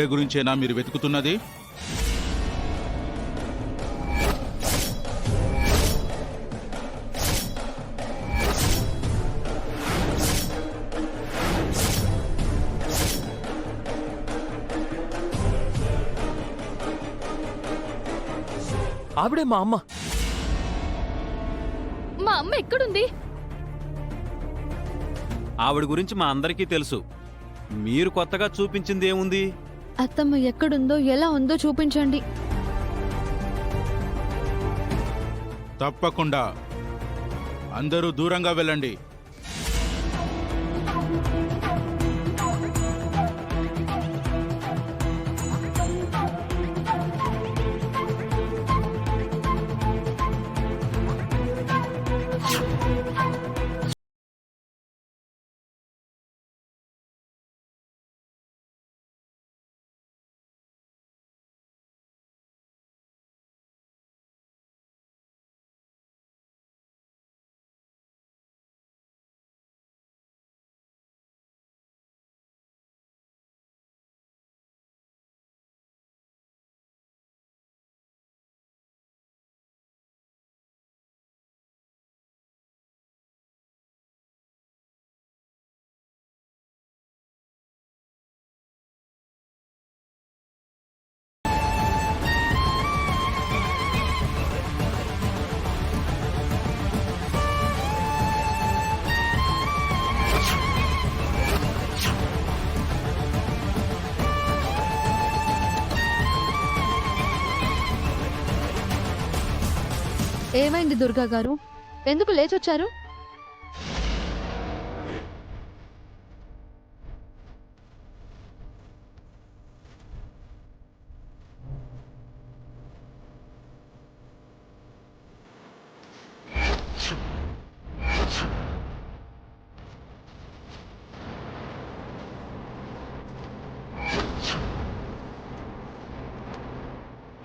ఆవిడ గురించేనా మీరు వెతుకుతున్నది? ఆవిడే మా అమ్మ. మా అమ్మ ఎక్కడుంది? ఆవిడ గురించి మా అందరికీ తెలుసు. మీరు కొత్తగా చూపించింది ఏముంది? అత్తమ్మ ఎక్కడుందో ఎలా ఉందో చూపించండి. తప్పకుండా. అందరూ దూరంగా వెళ్ళండి. ఏమైంది దుర్గా గారు? ఎందుకు లేచొచ్చారు?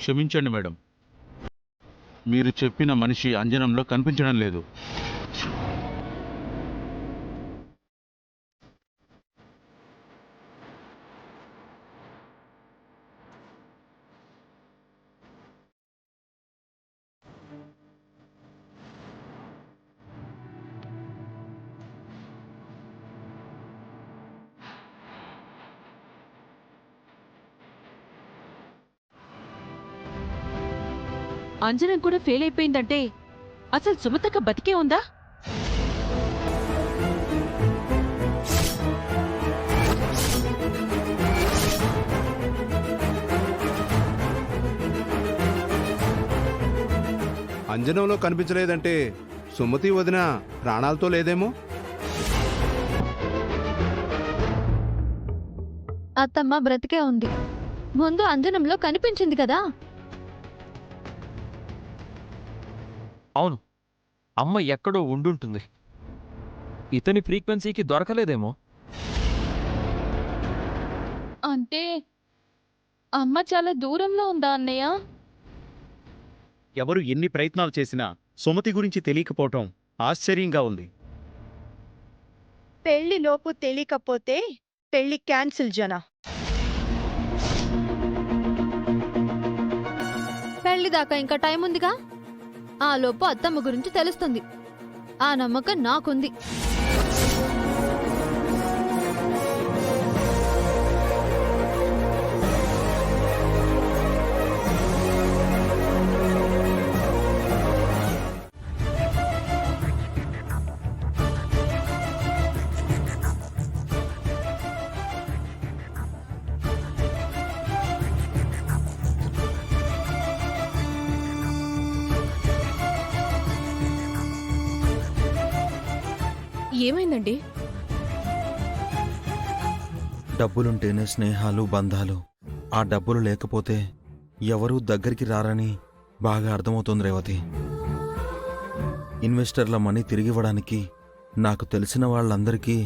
క్షమించండి మేడం, మీరు చెప్పిన మనిషి అంజనంలో కనిపించడం లేదు. అంజనం కూడా ఫెయిల్ అయిపోయిందంటే అసలు సుమతక్క బతికే ఉందా? అంజనంలో కనిపించలేదంటే సుమతి వదిన ప్రాణాలతో లేదేమో. అత్తమ్మ బ్రతికే ఉంది. ముందు అంజనంలో కనిపించింది కదా. అవును, అమ్మ ఎక్కడో ఉండుంటుంది. ఇతని ఫ్రీక్వెన్సీకి దొరకలేదేమో. అంటే అమ్మ చాలా దూరంలో ఉందా అన్నయ్య? ఎవరు ఎన్ని ప్రయత్నాలు చేసినా సుమతి గురించి తెలియకపోవటం ఆశ్చర్యంగా ఉంది. పెళ్లిలోపు తెలియకపోతే పెళ్లి క్యాన్సిల్ జన. పెళ్లి దాకా ఇంకా టైం ఉందిగా. ఆ లోపు అత్తమ్మ గురించి తెలుస్తుంది. ఆ నమ్మకం నాకుంది. ఏమైందండి? డబ్బులుంటేనే స్నేహాలు, బంధాలు. ఆ డబ్బులు లేకపోతే ఎవరూ దగ్గరికి రారని బాగా అర్థమవుతోంది రేవతి. ఇన్వెస్టర్ల మనీ తిరిగివ్వడానికి నాకు తెలిసిన వాళ్ళందరికీ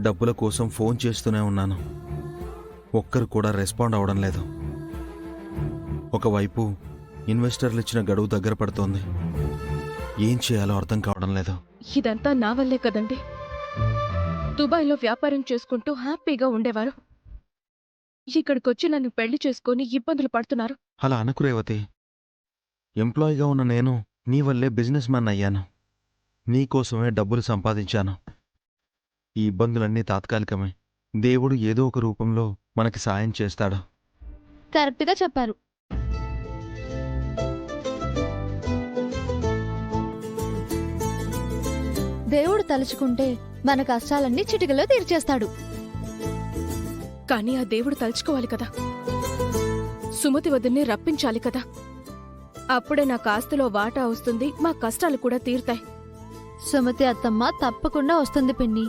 డబ్బుల కోసం ఫోన్ చేస్తూనే ఉన్నాను. ఒక్కరు కూడా రెస్పాండ్ అవడం లేదు. ఒకవైపు ఇన్వెస్టర్లు ఇచ్చిన గడువు దగ్గర పడుతోంది. ఏం చేయాలో అర్థం కావడం లేదు. ఇదంతా నా వల్లే కదండి. దుబాయ్లో వ్యాపారం చేసుకుంటూ హ్యాపీగా ఉండేవారు. ఇక్కడికొచ్చి నన్ను పెళ్లి చేసుకొని ఇబ్బందులు పడుతున్నారు. అలా అనకు రేవతి. ఎంప్లాయీగా ఉన్న నేను నీ వల్లే బిజినెస్ మ్యాన్ అయ్యాను. నీకోసమే డబ్బులు సంపాదించాను. ఈ ఇబ్బందులన్నీ తాత్కాలికమే. దేవుడు ఏదో ఒక రూపంలో మనకి సాయం చేస్తాడు. కరెక్ట్గా చెప్పారు. దేవుడు తలుచుకుంటే మన కష్టాలన్నీ చిటికలో తీర్చేస్తాడు. కానీ ఆ దేవుడు తలుచుకోవాలి కదా, సుమతి వదిన్ని రప్పించాలి కదా. అప్పుడే నాకు ఆస్తిలో వాటా వస్తుంది, మా కష్టాలు కూడా తీరుతాయి. సుమతి అత్తమ్మ తప్పకుండా వస్తుంది పిన్ని.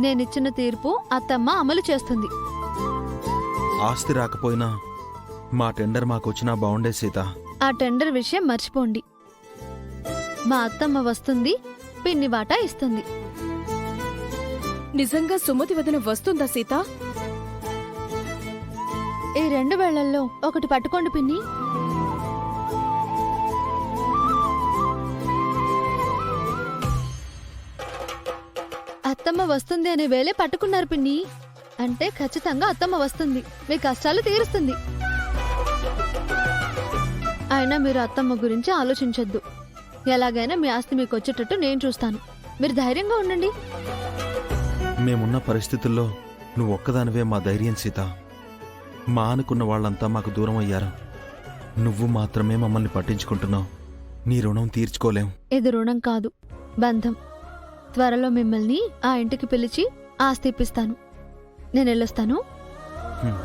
నేనిచ్చిన తీర్పు అత్తమ్మ అమలు చేస్తుంది. ఆస్తి రాకపోయినా మా టెండర్ మాకొచ్చినా బాగుండే సీత. ఆ టెండర్ విషయం మర్చిపోండి. మా అత్తమ్మ వస్తుంది, పిన్ని వాటా ఇస్తుంది. నిజంగా సుమతి వదిన వస్తుందా సీత? ఈ 2 వేళ్లల్లో ఒకటి పట్టుకోండి పిన్ని. అత్తమ్మ వస్తుంది అనే వేళే పట్టుకున్నారు పిన్ని. అంటే ఖచ్చితంగా అత్తమ్మ వస్తుంది, మీ కష్టాలు తీరుస్తుంది. అయినా మీరు అత్తమ్మ గురించి ఆలోచించొద్దు. ఎలాగైనా మీ ఆస్తి మీకు వచ్చేటట్టు నేను చూస్తాను. మీరు ధైర్యంగా ఉండండి. మేమున్న పరిస్థితుల్లో నువ్వొక్కదానివే మా ధైర్యం సీత. మా అనుకున్న వాళ్ళంతా మాకు దూరం అయ్యారు. నువ్వు మాత్రమే మమ్మల్ని పట్టించుకుంటున్నావు. నీ రుణం తీర్చుకోలేం. ఇది రుణం కాదు, బంధం. త్వరలో మిమ్మల్ని ఆ ఇంటికి పిలిచి ఆస్తి ఇప్పిస్తాను. నేను వెళ్ళొస్తాను. హ్మ్.